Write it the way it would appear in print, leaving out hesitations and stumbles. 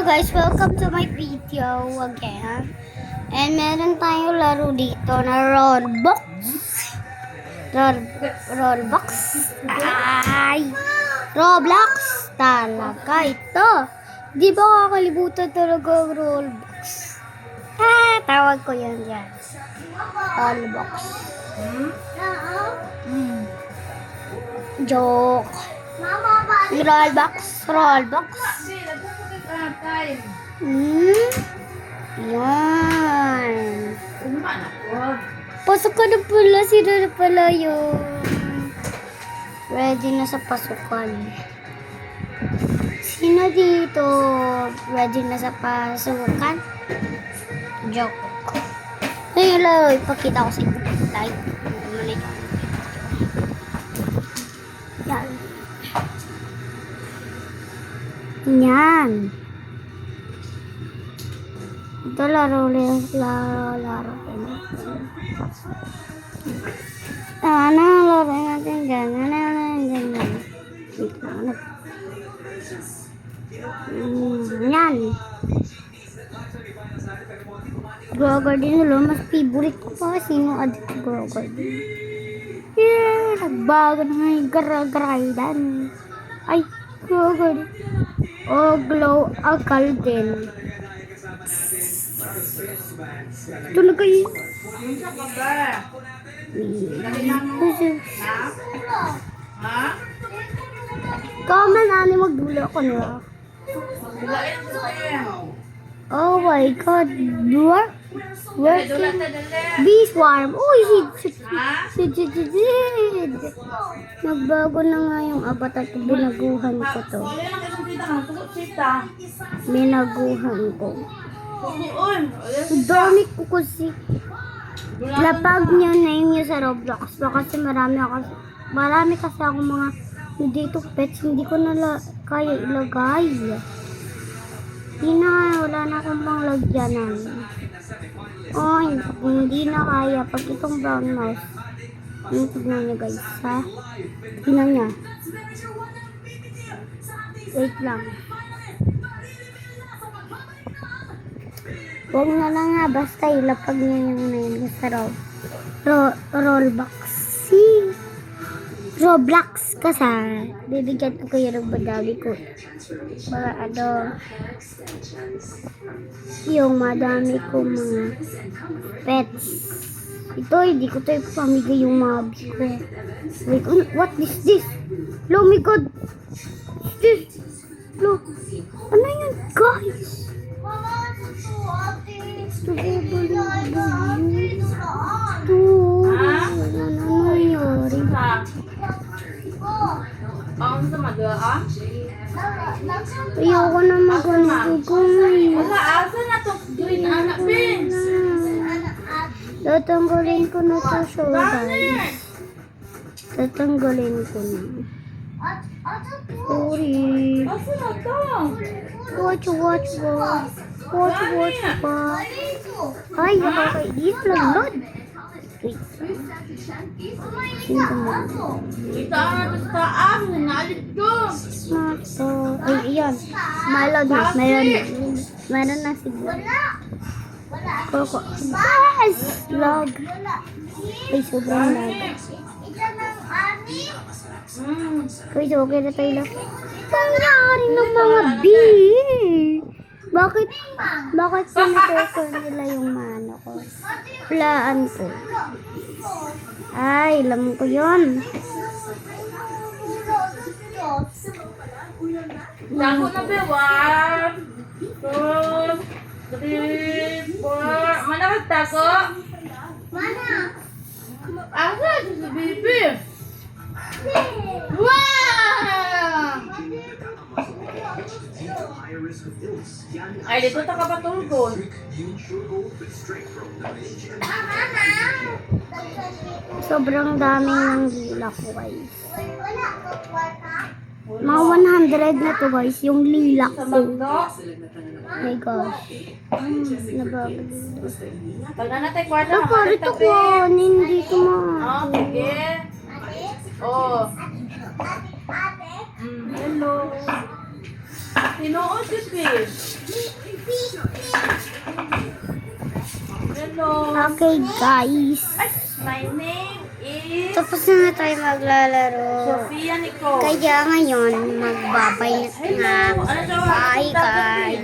Hello guys, welcome to my video again. And meron tayong laro dito na Roblox. Roblox. Ay! Roblox talaga ito. Di ba kakalibutan talaga ang Roblox? Tawag ko yan dyan. Roblox. Joke. Roblox. Yan. Pasok ka na pala. Sino na pala yung ready na sa pasukan? Sino dito ready na sa pasukan? Joke. Ngayon lang, ipakita ko sa inyo. Like, yan. Yan. Ito laro. Laro natin dyan. Yan. Grow Garden ulo. Mas favorite ko pa. Sino adik ko Grow Garden? Yeah. Nagbago na nga yung garagaradan. Ay. Grow Garden. Oh, Glow Garden. Ito na kayo. Comment na magdulo ko na. Oh my God. Working. Bee swarm. Uy, nagbago na nga yung avatar ko. Binaguhan ko to. Binaguhan ko. Dami ko kasi. Lapag niya na yun sa Roblox. Kasi marami kasi ako mga dito pets. Hindi ko na kaya ilagay. Wala na akong pang lagyanan. Oh, hindi na kaya. Pag itong brown mouse. Tignan niya guys, ha? Tignan niya. Wait lang. Huwag na lang nga. Basta ilapag niya yung name sa Roblox. Roblox kasi bibigyan ko kayo ng madami ko. Yung madami ko mga pets. Ito, hindi ko tayo pamigay yung mga ko. Wait, what is this? Oh my God! What's this? Look! Ano yun, guys? Ayoko na mag-gugumay. Asa na to green anak pins? Tatanggalin ko na to so guys. Tatanggalin ko na. Sorry. Asa na to? Watch ba? Ay, okay. Dito lang, Lord. Wait. Sino mo? Kita na to sa taas. Nalit ko. Ay, iyan. Meron na siguro. Koko. Yes! Log. Ay, sobrang lag. Guys, okay na tayo lang. Nangyari ng mga bee. Bakit pinatoko nila yung mano ko? Plaan ko. Ay, alam ko yun. Dako na be. 1, 2, 3, 4. Mana ka tako? Mana? Asa si Bibi? Wow! Ay, dito ta ka patulgon. Sobrang daming ng lila ko guys. Mga 100 na to guys, yung lila ko. My gosh. Nabago. Pag na natin kwarta, Ako, rito ko. Hindi ko Oh, sige. Oh. Hello. Tinuod si Fish. Hello. Okay, guys. My name is Tapos na tayo maglalaro. Sofia Nicole. Kaya ngayon, magbabay na. Hello. Ano tawag? Bye, guys.